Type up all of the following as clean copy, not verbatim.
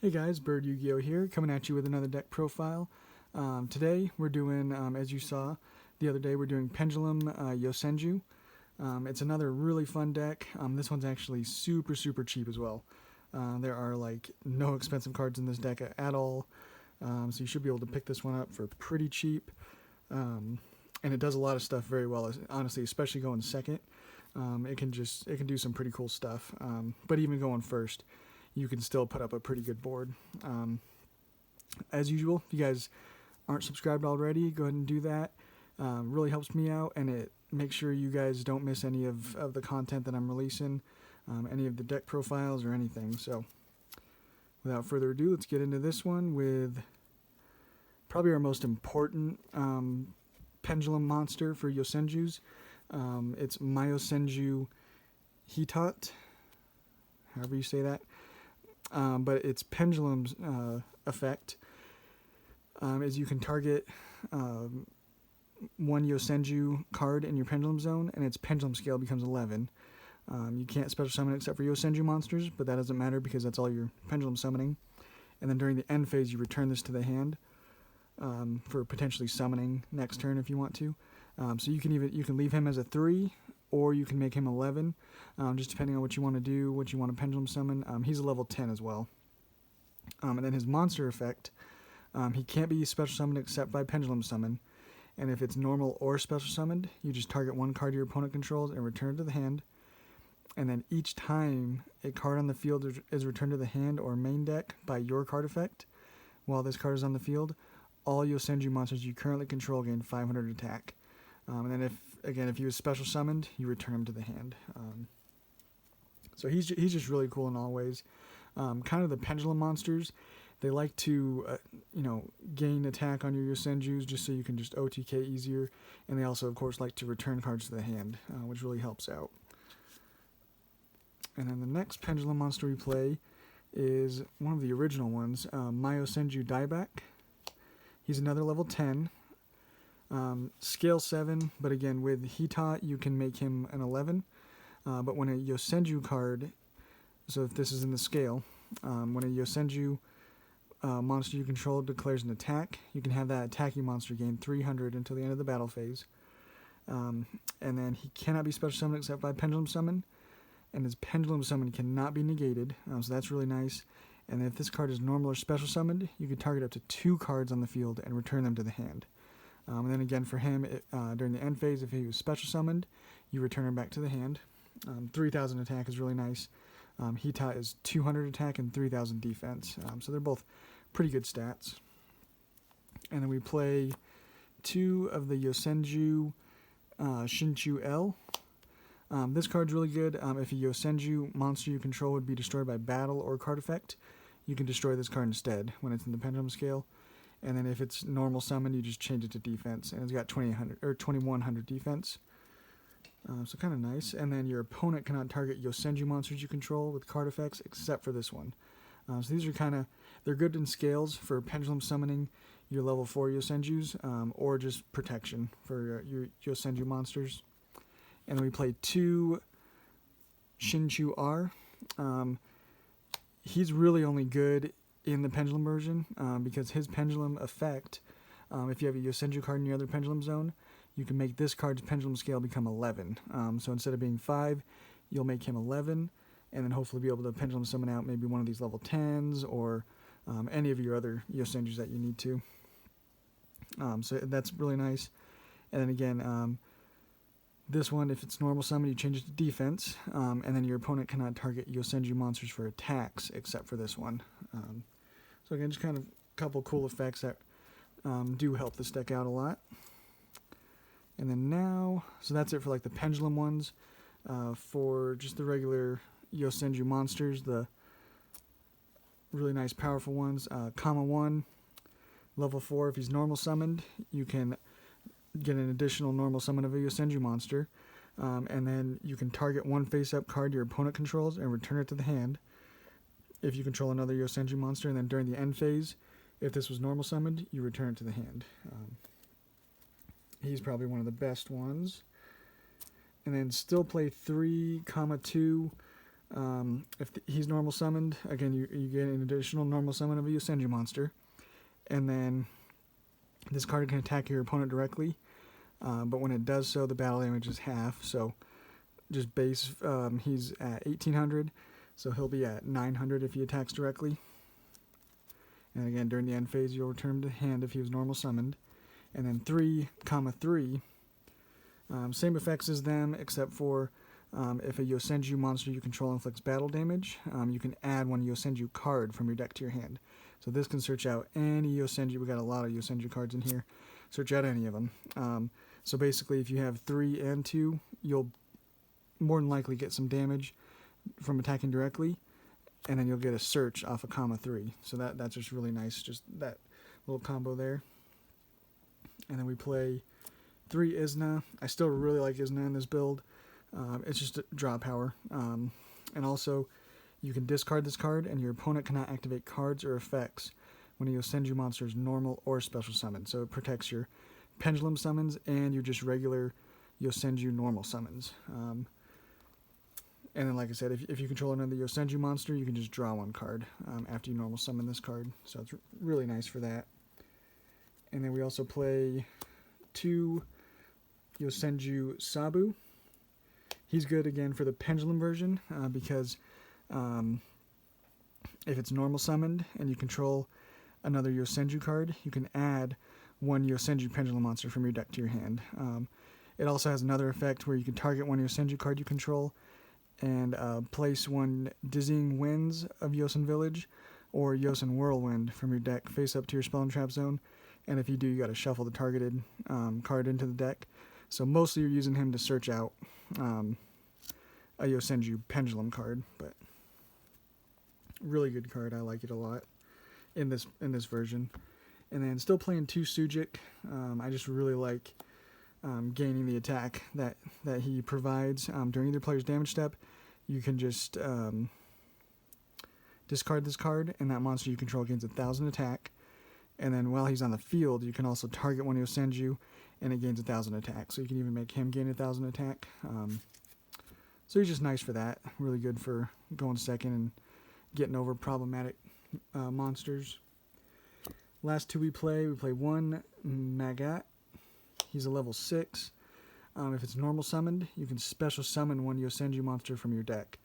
Hey guys, Bird Yugioh here, coming at you with another deck profile. Today we're doing, as you saw the other day, we're doing Pendulum Yosenju. It's another really fun deck. This one's actually super cheap as well. There are like no expensive cards in this deck at all, so you should be able to pick this one up for pretty cheap. And it does a lot of stuff very well, honestly, especially going second. It can do some pretty cool stuff, but even going first, you can still put up a pretty good board. As usual, if you guys aren't subscribed already, go ahead and do that. Really helps me out, and it makes sure you guys don't miss any of the content that I'm releasing, any of the deck profiles or anything. So without further ado, let's get into this one with probably our most important pendulum monster for Yosenjus. It's Yosenju Hitot, however you say that. But its pendulum's effect is you can target one Yosenju card in your pendulum zone, and its pendulum scale becomes 11. You can't special summon except for Yosenju monsters, but that doesn't matter because that's all your pendulum summoning. And then during the end phase, you return this to the hand for potentially summoning next turn if you want to. So you can leave him as a 3, or you can make him 11, just depending on what you want to do, what you want to pendulum summon. He's a level 10 as well. And then his monster effect, he can't be special summoned except by pendulum summon. And if it's normal or special summoned, you just target one card your opponent controls and return it to the hand. And then each time a card on the field is returned to the hand or main deck by your card effect, while this card is on the field, all Yosenju monsters you currently control gain 500 attack. And then if he was special summoned, you return him to the hand. So he's just really cool in all ways. Kind of the pendulum monsters, they like to gain attack on your Yosenjus just so you can just OTK easier, and they also of course like to return cards to the hand, which really helps out. And then the next pendulum monster we play is one of the original ones, Yosenju Dieback. He's another level 10. Scale 7, but again with Hitot you can make him an 11. But when a Yosenju card, so if this is in the scale, when a Yosenju monster you control declares an attack, you can have that attacking monster gain 300 until the end of the battle phase. And then he cannot be special summoned except by pendulum summon, and his pendulum summon cannot be negated, so that's really nice. And if this card is normal or special summoned, you can target up to 2 cards on the field and return them to the hand. And then again for him, during the end phase, if he was special summoned, you return him back to the hand. 3,000 attack is really nice. Hitot is 200 attack and 3,000 defense. So they're both pretty good stats. And then we play 2 of the Yosenju Shinchu L. This card's really good. If a Yosenju monster you control would be destroyed by battle or card effect, you can destroy this card instead when it's in the pendulum scale. And then if it's normal summon, you just change it to defense, and it's got 2100 defense. So kind of nice. And then your opponent cannot target Yosenju monsters you control with card effects except for this one. So these are they're good in scales for pendulum summoning your level 4 Yosenjus, or just protection for your Yosenju monsters. And then we play 2 Shinchu R. He's really only good in the pendulum version, because his pendulum effect, if you have a Yosenju card in your other pendulum zone, you can make this card's pendulum scale become 11. So instead of being 5, you'll make him 11, and then hopefully be able to pendulum summon out maybe one of these level 10s or any of your other Yosenjus that you need to. So that's really nice. And then again, this one, if it's normal summon, you change it to defense, and then your opponent cannot target Yosenju monsters for attacks except for this one. So again, just kind of a couple cool effects that do help this deck out a lot. And then now, so that's it for like the pendulum ones. For just the regular Yosenju monsters, the really nice powerful ones, Kama 1, level 4, if he's normal summoned, you can get an additional normal summon of a Yosenju monster. And then you can target one face-up card your opponent controls and return it to the hand if you control another Yosenju monster. And then during the end phase, if this was normal summoned, you return it to the hand. He's probably one of the best ones. And then still play 3, 2 He's normal summoned, again, you get an additional normal summon of a Yosenju monster. And then this card can attack your opponent directly, but when it does so, the battle damage is half. So just base, he's at 1800, so he'll be at 900 if he attacks directly. And again, during the end phase, you'll return him to hand if he was normal summoned. And then 3, same effects as them, except for if a Yosenju monster you control inflicts battle damage, you can add one Yosenju card from your deck to your hand. So this can search out any Yosenju. We got a lot of Yosenju cards in here. Search out any of them. So basically, if you have 3 and 2, you'll more than likely get some damage from attacking directly, and then you'll get a search off of 3. So that's just really nice, just that little combo there. And then we play 3 Izna. I still really like Izna in this build. It's just a draw power. And also, you can discard this card, and your opponent cannot activate cards or effects when a Yosenju monster is normal or special summon. So it protects your Pendulum summons and your just regular Yosenju normal summons. And then, like I said, if you control another Yosenju monster, you can just draw 1 card after you normal summon this card. So it's really nice for that. And then we also play 2 Yosenju Sabu. He's good, again, for the Pendulum version, because if it's normal summoned and you control another Yosenju card, you can add 1 Yosenju Pendulum monster from your deck to your hand. It also has another effect where you can target 1 Yosenju card you control and place 1 Dizzying Winds of Yosen Village or Yosen Whirlwind from your deck face up to your spell and trap zone. And if you do, you got to shuffle the targeted card into the deck. So mostly you're using him to search out a Yosenju Pendulum card, but really good card. I like it a lot in this version. And then still playing 2 Sujik. I just really like gaining the attack that he provides during either player's damage step. You can just discard this card, and that monster you control gains 1,000 attack. And then while he's on the field, you can also target 1 Yosenju, and it gains 1,000 attack. So you can even make him gain 1,000 attack. So he's just nice for that. Really good for going second and getting over problematic monsters. Last 2 we play 1 Magat. He's a level 6. If it's normal summoned, you can special summon 1 Yosenju monster from your deck.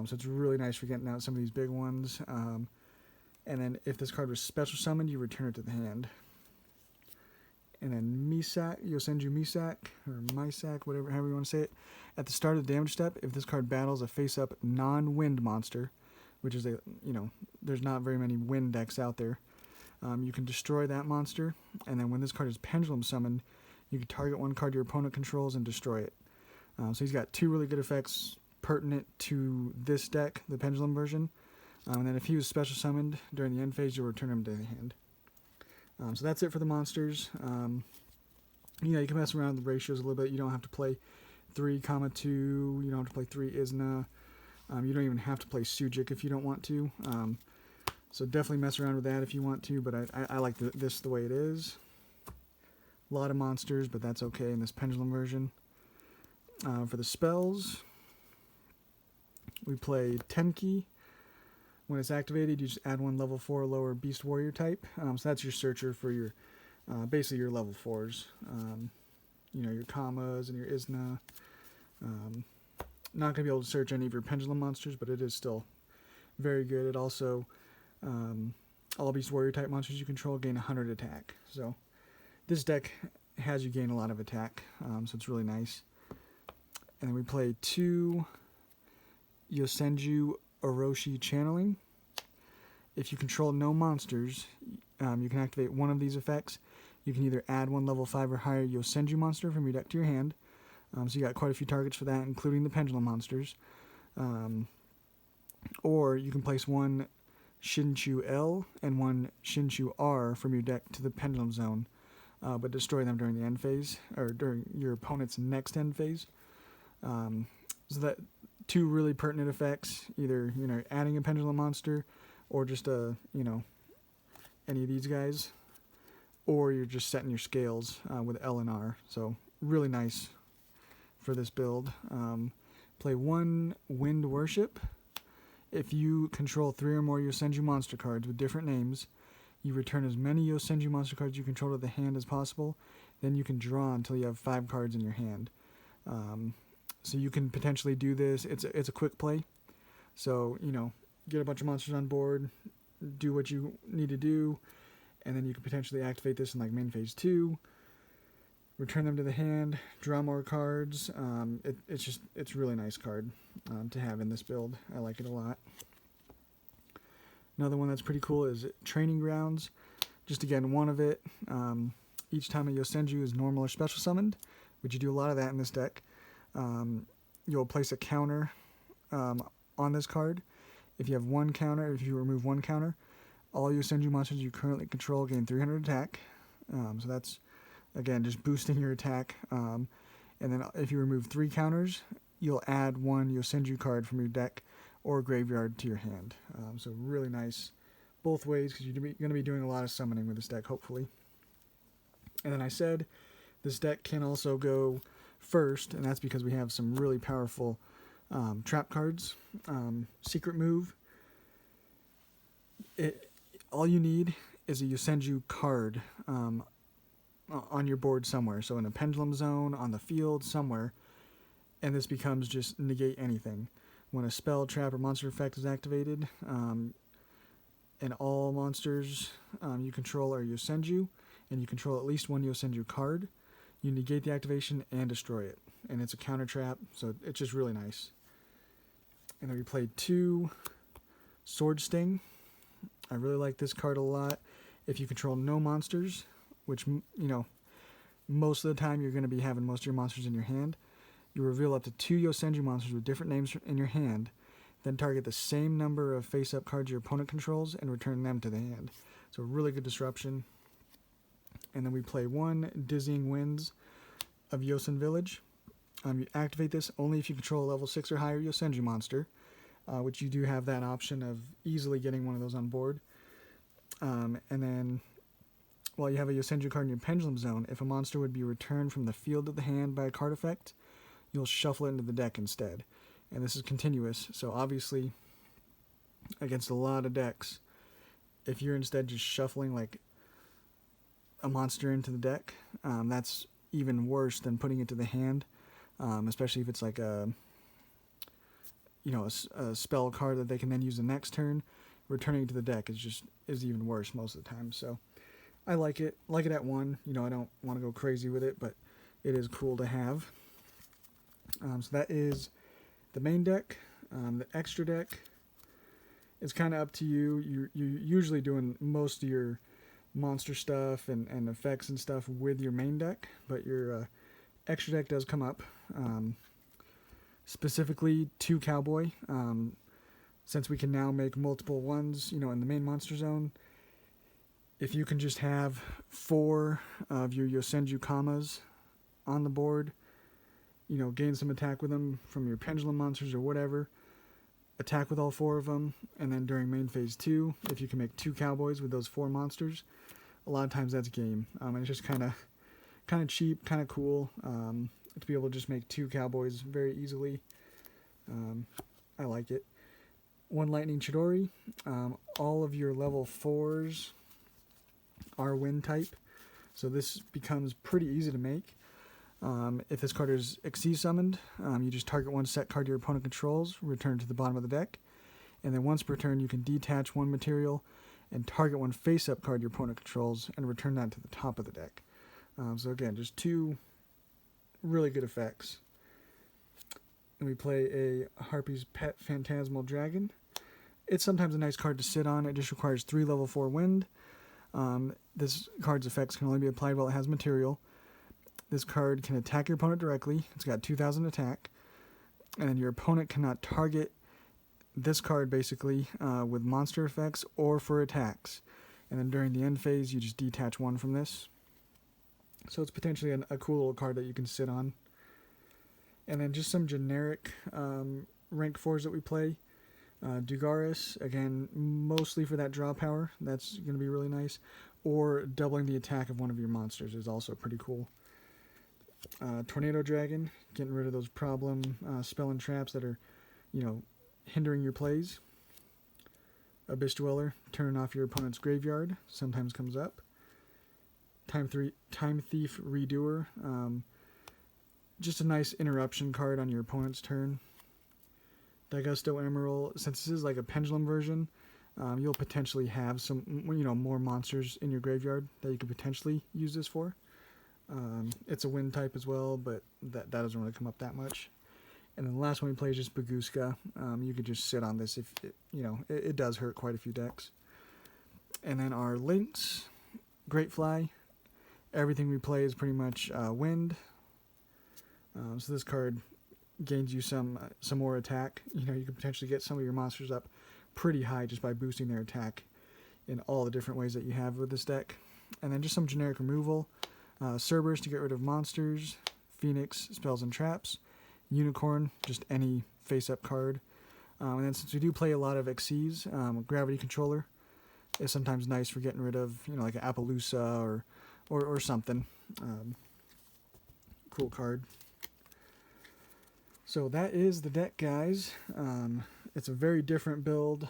So it's really nice for getting out some of these big ones. And then if this card was special summoned, you return it to the hand. And then Misak, Yosenju Misak, or Misak, however you want to say it. At the start of the damage step, if this card battles a face-up non-wind monster, which is there's not very many wind decks out there, you can destroy that monster. And then when this card is Pendulum summoned, you can target 1 card your opponent controls and destroy it. So he's got 2 really good effects pertinent to this deck, the Pendulum version. And then if he was special summoned during the end phase, you'll return him to the hand. So that's it for the monsters. You can mess around with the ratios a little bit. You don't have to play 3,2. You don't have to play 3 Izna. You don't even have to play Sujik if you don't want to. So definitely mess around with that if you want to, but I like this the way it is. A lot of monsters, but that's okay in this Pendulum version. For the spells, we play Tenki. When it's activated, you just add 1 level 4 or lower Beast Warrior type. So that's your searcher for your, basically your level 4s. Your Kamas and your Izna. Not going to be able to search any of your Pendulum monsters, but it is still very good. It also, all Beast Warrior type monsters you control gain 100 attack. So this deck has you gain a lot of attack, so it's really nice. And then we play 2 Yosenju Orochi Channeling. If you control no monsters, you can activate 1 of these effects. You can either add 1 level 5 or higher Yosenju monster from your deck to your hand. So you got quite a few targets for that, including the Pendulum monsters. Or you can place 1 Shinshu L and 1 Shinshu R from your deck to the Pendulum zone, but destroy them during the end phase, or during your opponent's next end phase. So that 2 really pertinent effects, either adding a Pendulum monster, or just any of these guys, or you're just setting your scales with L and R. So really nice for this build. Play 1 Wind Worship. If you control 3 or more Yosenju monster cards with different names, you return as many Yosenju monster cards you control to the hand as possible. Then you can draw until you have 5 cards in your hand. So you can potentially do this. It's a quick play. So, get a bunch of monsters on board, do what you need to do, and then you can potentially activate this in like main phase 2, return them to the hand, draw more cards. It's a really nice card to have in this build. I like it a lot. Another one that's pretty cool is Training Grounds. Just again, one of it. Each time a Yosenju is normal or special summoned, which you do a lot of that in this deck, you'll place a counter on this card. If you have one counter, if you remove one counter, all Yosenju monsters you currently control gain 300 attack. So that's, again, just boosting your attack. And then if you remove 3 counters, you'll add 1 Yosenju card from your deck or graveyard to your hand. So really nice both ways, because you're going to be doing a lot of summoning with this deck, hopefully. And then I said this deck can also go first, and that's because we have some really powerful trap cards. Secret Move. All you need is a Yosenju card on your board somewhere. So in a Pendulum Zone, on the field, somewhere. And this becomes just negate anything. When a spell, trap, or monster effect is activated, and all monsters you control are Yosenju, and you control at least 1 Yosenju card, you negate the activation and destroy it. And it's a counter trap, so it's just really nice. And then we played 2 Sword Sting. I really like this card a lot. If you control no monsters, which, most of the time you're going to be having most of your monsters in your hand, you reveal up to 2 Yosenju monsters with different names in your hand, then target the same number of face-up cards your opponent controls and return them to the hand. So really good disruption. And then we play 1 Dizzying Winds of Yosen Village. You activate this only if you control a level 6 or higher Yosenju monster, which you do have that option of easily getting one of those on board. And then, while you have a Yosenju card in your Pendulum Zone, if a monster would be returned from the field to the hand by a card effect, you'll shuffle it into the deck instead. And this is continuous, so obviously, against a lot of decks, if you're instead just shuffling like a monster into the deck, that's even worse than putting it to the hand, especially if it's like a spell card that they can then use the next turn. Returning it to the deck is even worse most of the time. So I like it at 1. I don't want to go crazy with it, but it is cool to have. So that is the main deck. The extra deck is kind of up to you. You're usually doing most of your monster stuff and effects and stuff with your main deck, but your extra deck does come up. Specifically 2 Cowboy. Since we can now make multiple ones, in the main monster zone, if you can just have 4 of your Yosenju Kamas on the board, gain some attack with them from your Pendulum monsters or whatever, attack with all 4 of them, and then during main phase 2, if you can make 2 Cowboys with those 4 monsters, a lot of times that's game. And it's just kind of cheap, kind of cool to be able to just make 2 Cowboys very easily. I like it. 1 Lightning Chidori. All of your level 4s are wind type, so this becomes pretty easy to make. If this card is Xyz summoned, you just target 1 set card your opponent controls, return to the bottom of the deck, and then once per turn you can detach 1 material and target 1 face-up card your opponent controls and return that to the top of the deck. So again, just 2 really good effects. And we play a Harpy's Pet Phantasmal Dragon. It's sometimes a nice card to sit on. It just requires 3 level 4 wind. This card's effects can only be applied while it has material. This card can attack your opponent directly. It's got 2,000 attack. And your opponent cannot target this card, basically, with monster effects or for attacks. And then during the end phase, you just detach 1 from this. So it's potentially a cool little card that you can sit on. And then just some generic rank 4s that we play. Dugaris, again, mostly for that draw power. That's going to be really nice. Or doubling the attack of one of your monsters is also pretty cool. Tornado Dragon, getting rid of those problem spell and traps that are, hindering your plays. Abyss Dweller, turning off your opponent's graveyard, sometimes comes up. Time Thief Redoer, just a nice interruption card on your opponent's turn. Daigusto Emerald, since this is like a pendulum version, you'll potentially have some, more monsters in your graveyard that you could potentially use this for. It's a wind type as well, but that doesn't really come up that much. And then the last one we play is just Baguska. You could just sit on this if it does hurt quite a few decks. And then our links, Great Fly. Everything we play is pretty much wind. So this card gains you some more attack. You could potentially get some of your monsters up pretty high just by boosting their attack in all the different ways that you have with this deck. And then just some generic removal. Cerberus to get rid of monsters. Phoenix, spells and traps. Unicorn, just any face-up card. And then since we do play a lot of Xyz, Gravity Controller is sometimes nice for getting rid of, like an Appaloosa or something. Cool card. So that is the deck, guys. It's a very different build.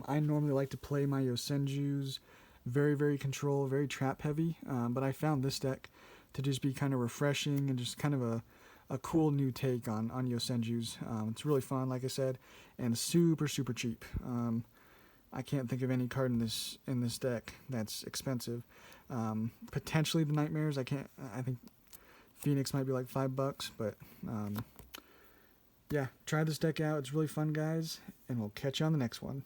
I normally like to play my Yosenjus very, very control, very trap heavy. But I found this deck to just be kind of refreshing and just kind of a cool new take on Yosenjus. It's really fun, like I said, and super, super cheap. I can't think of any card in this deck that's expensive. Potentially the Nightmares. I think Phoenix might be like $5, but yeah, try this deck out. It's really fun, guys, and we'll catch you on the next one.